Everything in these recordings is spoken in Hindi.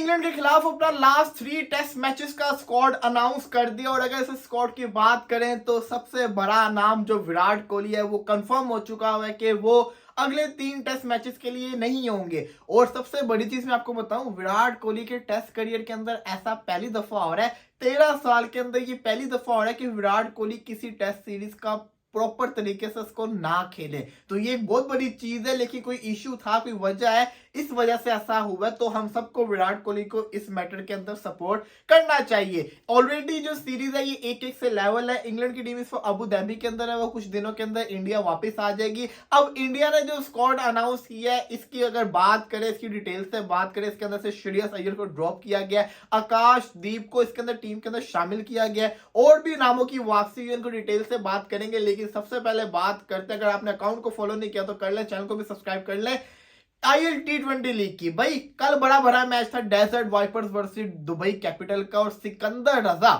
इंग्लैंड के खिलाफ अपना लास्ट 3 टेस्ट मैचेस का स्क्वाड अनाउंस कर दिया। और अगर इस स्क्वाड की बात करें तो सबसे बड़ा नाम जो विराट कोहली है वो कंफर्म हो चुका है कि वो अगले 3 टेस्ट मैचेस के लिए नहीं होंगे। और सबसे बड़ी चीज मैं आपको बताऊं, विराट कोहली के टेस्ट करियर के अंदर ऐसा पहली दफा हो रहा है, 13 साल के अंदर ये पहली दफा हो रहा है कि विराट कोहली किसी टेस्ट सीरीज का प्रॉपर तरीके से उसको ना खेले। तो ये एक बहुत बड़ी चीज है, लेकिन कोई इश्यू था, कोई वजह है, इस वजह से ऐसा हुआ। तो हम सबको विराट कोहली को इस मैटर के अंदर सपोर्ट करना चाहिए। ऑलरेडी जो सीरीज है ये 1-1 से लेवल है। इंग्लैंड की टीम इस अबू धाबी के अंदर है, वो कुछ दिनों के अंदर इंडिया वापस आ जाएगी। अब इंडिया ने जो स्क्वाड अनाउंस किया है इसकी अगर बात करें, इसकी डिटेल से बात करें, इसके अंदर से श्रेयस अय्यर को ड्रॉप किया गया, आकाशदीप को इसके अंदर टीम के अंदर शामिल किया गया, और भी नामों की वापसी हुई, उनको डिटेल से बात करेंगे। लेकिन सबसे पहले बात करते हैं, अगर आपने अकाउंट को फॉलो नहीं किया तो कर ले, चैनल को भी सब्सक्राइब कर ले। आईएल T20 लीग की भाई कल बड़ा भरा मैच था, desert vipers versus Dubai capital का, और Sikandar Raza,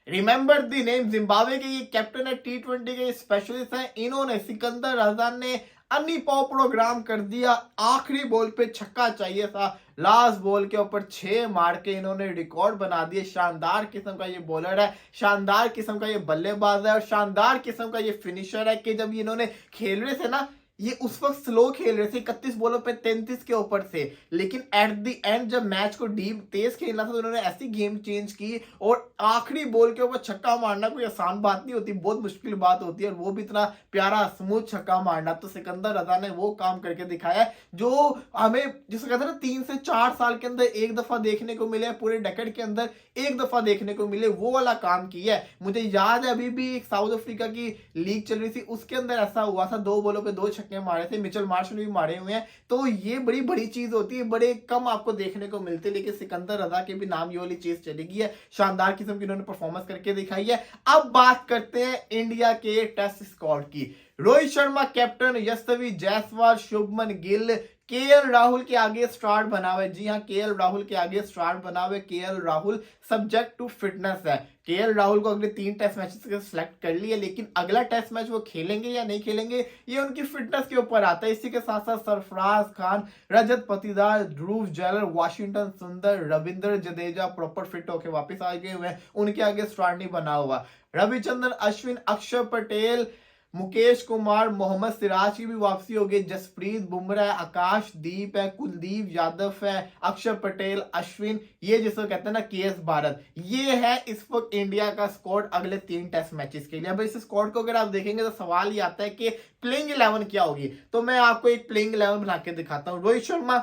remember the name, Zimbabwe के ये कैप्टन है, T20 के स्पेशलिस्ट हैं, इन्होंने सिकंदर रजा ने अनिपॉ प्रोग्राम कर दिया। आखिरी बॉल पे छक्का चाहिए था, लास्ट बॉल के ऊपर 6 मार के इन्होंने रिकॉर्ड बना दिए। शानदार किस्म का ये बॉलर है, शानदार किस्म का ये बल्लेबाज है, और शानदार किस्म का ये फिनिशर है कि जब इन्होंने खेल रहे थे ना, ये उस वक्त स्लो खेल रहे थे, 31 बॉलों पे 33 के ऊपर थे, लेकिन एट द एंड जब मैच को डीप तेज खेलना था तो उन्होंने ऐसी गेम चेंज की, और आखिरी बॉल के ऊपर छक्का मारना कोई आसान बात नहीं होती, बहुत मुश्किल बात होती है, और वो भी इतना प्यारा स्मूथ छक्का मारना। तो सिकंदर रजा ने वो काम करके दिखाया है जो हमें, जिसे कहते हैं ना, 3 से 4 साल के अंदर एक दफा देखने को मिले, पूरे डेकेड के अंदर एक दफा देखने को मिले, वो वाला काम किया है। मुझे याद है अभी भी एक साउथ अफ्रीका की लीग चल रही थी, उसके अंदर ऐसा हुआ था, 2 बॉलों पे 2 छक्के मारे थे, मिचेल मार्श ने भी मारे हुए हैं। तो ये बड़ी बड़ी चीज होती है, बड़े कम आपको देखने को मिलते, लेकिन सिकंदर रजा के भी नाम ये वाली चीज चलेगी है, शानदार किस्म की इन्होंने परफॉर्मेंस करके दिखाई है। अब बात करते हैं इंडिया के टेस्ट स्क्वाड की। रोहित शर्मा कैप्टन, यशस्वी जायसवाल, शुभमन गिल, केएल राहुल के आगे स्टार्ट बना हुआ है। जी हाँ, केएल राहुल के आगे स्टार्ट बना हुआ है। KL Rahul subject to fitness है। केएल राहुल को अगले 3 टेस्ट मैचेस के सिलेक्ट कर लिया, लेकिन अगला टेस्ट मैच वो खेलेंगे या नहीं खेलेंगे ये उनकी फिटनेस के ऊपर आता है। इसी के साथ साथ सरफराज खान, रजत पाटीदार, ध्रुव जैलर, वाशिंगटन सुंदर, रविंद्र जडेजा प्रॉपर फिट होकर वापस आ गए हुए हैं, उनके आगे स्टार्ट नहीं बना हुआ। रविचंद्रन अश्विन, अक्षर पटेल, मुकेश कुमार, मोहम्मद सिराज की भी वापसी होगी, जसप्रीत बुमराह, आकाशदीप है, कुलदीप यादव है, अक्षर पटेल, अश्विन, ये जिसको कहते हैं ना केएस भारत, ये है इस वक्त इंडिया का स्क्वाड अगले 3 टेस्ट मैचेस के लिए। अब इस स्क्वाड को अगर आप देखेंगे तो सवाल ये आता है कि प्लेइंग 11 क्या होगी। तो मैं आपको एक प्लेइंग 11 बना के दिखाता हूँ। रोहित शर्मा,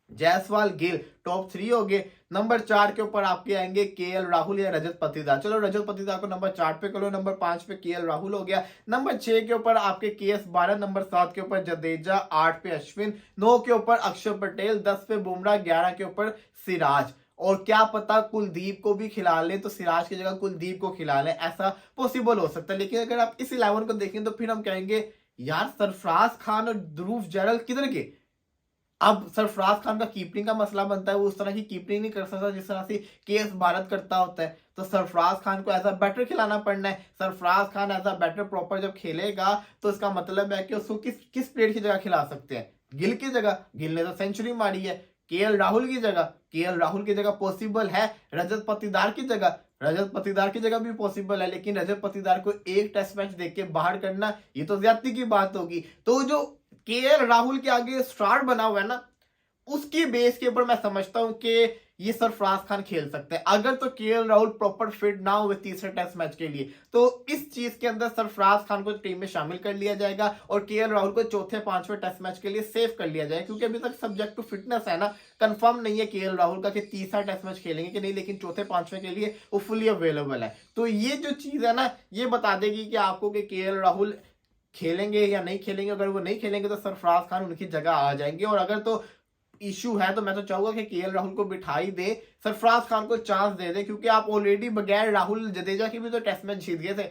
जायसवाल, गिल टॉप 3 हो गए। नंबर 4 के ऊपर आपके आएंगे केएल राहुल या रजत पाटीदार। चलो रजत पाटीदार को नंबर 4 पे करो, नंबर 5 पे केएल राहुल हो गया। नंबर 6 के ऊपर आपके केएस भारत, नंबर 7 के ऊपर जडेजा, 8 पे अश्विन, 9 के ऊपर अक्षर पटेल, 10 पे बुमराह, 11 के ऊपर सिराज। और क्या पता कुलदीप को भी खिला लें तो सिराज की जगह कुलदीप को खिला लें, ऐसा पॉसिबल हो सकता है। लेकिन अगर आप इस 11 को देखें तो फिर हम कहेंगे यार सरफराज खान और ध्रुव जैलर किधर गए। अब सरफराज खान का कीपिंग का मसला बनता है, वो उस तरह की कीपिंग नहीं कर सकता जिस तरह से केएस भारत करता होता है। तो सरफराज खान को एज अ बैटर खिलाना पड़ना है। Sarfaraz Khan as a batter proper जब खेलेगा तो इसका मतलब है कि उसको किस किस प्लेयर की जगह खिला सकते हैं। गिल की जगह, गिल ने तो सेंचुरी मारी है। केएल राहुल की जगह, केएल राहुल की जगह पॉसिबल है। रजत पाटीदार की जगह, रजत पाटीदार की जगह भी पॉसिबल है, लेकिन रजत पाटीदार को एक टेस्ट मैच देख के बाहर करना ये तो ज्यादती की बात होगी। तो जो केएल राहुल के आगे स्टार बना हुआ है ना, उसकी बेस के ऊपर मैं समझता हूं कि ये सरफराज खान खेल सकते हैं। अगर तो केएल राहुल प्रॉपर फिट ना हो तीसरे टेस्ट मैच के लिए तो इस चीज के अंदर सरफराज खान को टीम में शामिल कर लिया जाएगा और केएल राहुल को चौथे 5वें टेस्ट मैच के लिए सेव कर लिया जाएगा, क्योंकि अभी तक सब्जेक्ट टू फिटनेस है ना, कंफर्म नहीं है केएल राहुल का कि तीसरा टेस्ट मैच खेलेंगे कि नहीं, लेकिन चौथे 5वें के लिए वो फुली अवेलेबल है। तो ये जो चीज है ना, ये बता देगी कि आपको कि केएल राहुल खेलेंगे या नहीं खेलेंगे। अगर वो नहीं खेलेंगे तो सरफराज खान उनकी जगह आ जाएंगे, और अगर तो इशू है तो मैं तो चाहूंगा कि केएल राहुल को बिठाई दे, सरफराज खान को चांस दे दे, क्योंकि आप ऑलरेडी बगैर राहुल जडेजा की भी तो टेस्ट मैच जीत गए थे।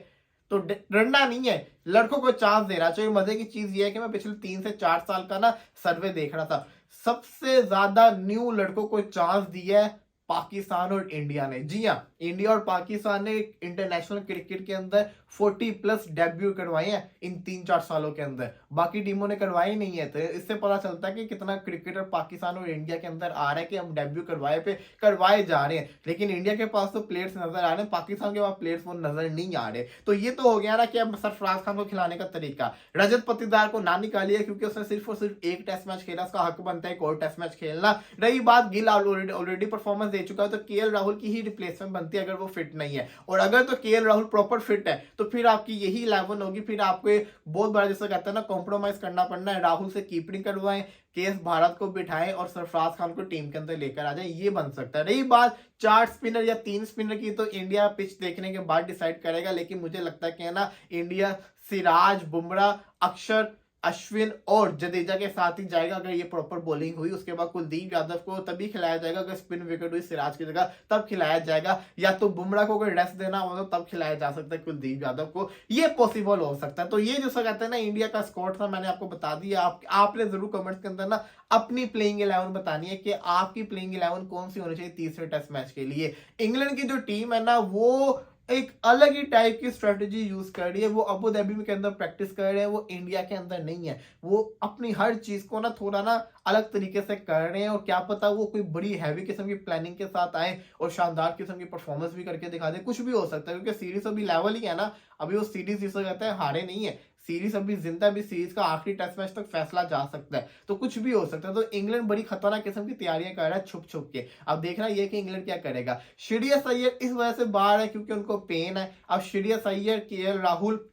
तो डरना नहीं है, लड़कों को चांस देना चाहिए। मजे की चीज ये है कि मैं पिछले 3 से 4 साल का ना सर्वे देख रहा था, सबसे ज्यादा न्यू लड़कों को चांस दिया है पाकिस्तान और इंडिया ने। जी हाँ, इंडिया और पाकिस्तान ने इंटरनेशनल क्रिकेट के अंदर 40+ डेब्यू करवाए हैं इन 3-4 सालों के अंदर, बाकी टीमों ने करवाए नहीं है। तो इससे पता चलता है कि कितना क्रिकेटर पाकिस्तान और इंडिया के अंदर आ रहा है कि हम डेब्यू करवाए जा रहे हैं। लेकिन इंडिया के पास तो प्लेयर्स नजर आ रहे हैं, पाकिस्तान के पास प्लेयर्स वो नजर नहीं आ रहे। तो ये तो हो गया ना कि अब सरफराज खान को खिलाने का तरीका। रजत पाटीदार को ना निकालिए क्योंकि उसने सिर्फ और सिर्फ एक टेस्ट मैच खेला, उसका हक बनता है एक और टेस्ट मैच खेलना। रही बात गिल ऑलरेडी परफॉर्मेंस दे चुका है, तो केएल राहुल की ही रिप्लेसमेंट बनती है अगर वो फिट नहीं है। और अगर तो केएल राहुल प्रॉपर फिट है तो फिर आपकी यही 11 होगी। फिर आपको बहुत बड़ा जैसा कहते हैं ना कॉम्प्रोमाइज करना पड़ना है। राहुल से कीपिंग करवाएं, केएस भारत को बिठाएं और सरफराज खान को टीम के अंदर लेकर आ जाए, ये बन सकता है। रही बात 4 स्पिनर या 3 स्पिनर की, तो इंडिया पिच देखने के बाद डिसाइड करेगा। लेकिन मुझे लगता है कि है ना इंडिया सिराज, बुमराह, अक्षर, अश्विन और जडेजा के साथ ही जाएगा। अगर ये प्रॉपर बॉलिंग हुई उसके बाद कुलदीप यादव को तभी खिलाया जाएगा, अगर स्पिन विकेट हुई सिराज की जगह तब खिलाया जाएगा। या तो बुमराह को अगर रेस्ट देना होगा तो तब खिलाया जा सकता है कुलदीप यादव को, ये पॉसिबल हो सकता है। तो ये जो कहते हैं ना इंडिया का स्क्वाड था, मैंने आपको बता दिया। आपने जरूर कमेंट्स के अंदर ना अपनी प्लेइंग 11 बतानी है कि आपकी प्लेइंग 11 कौन सी होनी चाहिए तीसरे टेस्ट मैच के लिए। इंग्लैंड की जो टीम है ना वो एक अलग ही टाइप की स्ट्रेटजी यूज कर रही है। वो अबू धाबी के अंदर प्रैक्टिस कर रहे हैं, वो इंडिया के अंदर नहीं है। वो अपनी हर चीज को ना थोड़ा ना अलग तरीके से कर रहे हैं, और क्या पता वो कोई बड़ी हैवी किस्म की प्लानिंग के साथ आए और शानदार किस्म की परफॉर्मेंस भी करके दिखा दे। कुछ भी हो सकता है क्योंकि सीरीज अभी लेवल ही है ना, अभी वो सीरीज जिसे कहते हैं हारे नहीं है, सीरीज अभी जिंदा भी, सीरीज का आखिरी टेस्ट मैच तक फैसला जा सकता है। तो कुछ भी हो सकता है। तो इंग्लैंड बड़ी खतरनाक किस्म की तैयारियां कर रहा है छुप छुप के। अब देखना ये कि इंग्लैंड क्या करेगा। श्रेयस अय्यर इस वजह से बाहर है क्योंकि उनको पेन है। अब श्रेयस अय्यर, केएल राहुल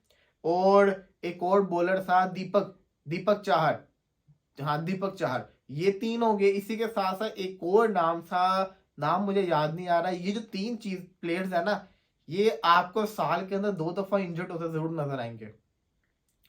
और एक और बॉलर था दीपक चाहर, हाँ दीपक चाहर, ये 3 हो गए। इसी के साथ साथ एक और नाम था, नाम मुझे याद नहीं आ रहा। ये जो 3 चीज प्लेयर्स है ना, ये आपको साल के अंदर 2 दफा इंजर्ड होते जरूर नजर आएंगे।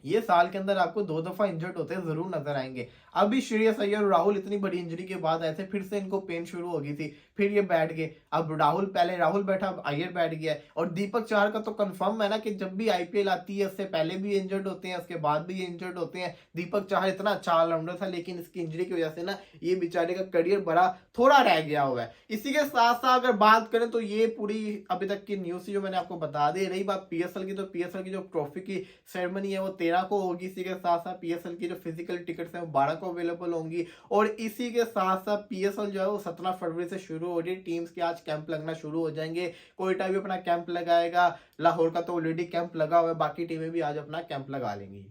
ये साल के अंदर आपको 2 दफा इंजर्ड होते हैं जरूर नजर आएंगे। अभी श्रेयस अय्यर और राहुल इतनी बड़ी इंजरी के बाद आए थे, फिर से इनको पेन शुरू हो गई थी, फिर ये बैठ गए। अब पहले राहुल बैठा, अब अय्यर बैठ गया। और दीपक चाहर का तो कंफर्म है ना कि जब भी आईपीएल आती है उससे पहले भी इंजर्ड होते हैं, उसके बाद भी इंजर्ड होते हैं। दीपक चाहर इतना अच्छा ऑलराउंडर था, लेकिन इसकी इंजरी की वजह से ना ये बेचारे का करियर बड़ा थोड़ा रह गया हुआ है। इसी के साथ साथ अगर बात करें तो ये पूरी अभी तक की न्यूज जो मैंने आपको बता दी। रही बात पीएसएल की, तो पीएसएल की जो ट्रॉफी की सेरेमनी है वो 13 को होगी। इसी के साथ साथ पीएसएल की जो फिजिकल टिकट्स हैं वो 12 को अवेलेबल होंगी। और इसी के साथ साथ पीएसएल जो है वो 17 फरवरी से शुरू हो रही है। टीम्स के आज कैंप लगना शुरू हो जाएंगे। कोयटा भी अपना कैंप लगाएगा, लाहौर का तो ऑलरेडी कैंप लगा हुआ है, बाकी टीमें भी आज अपना कैंप लगा लेंगी।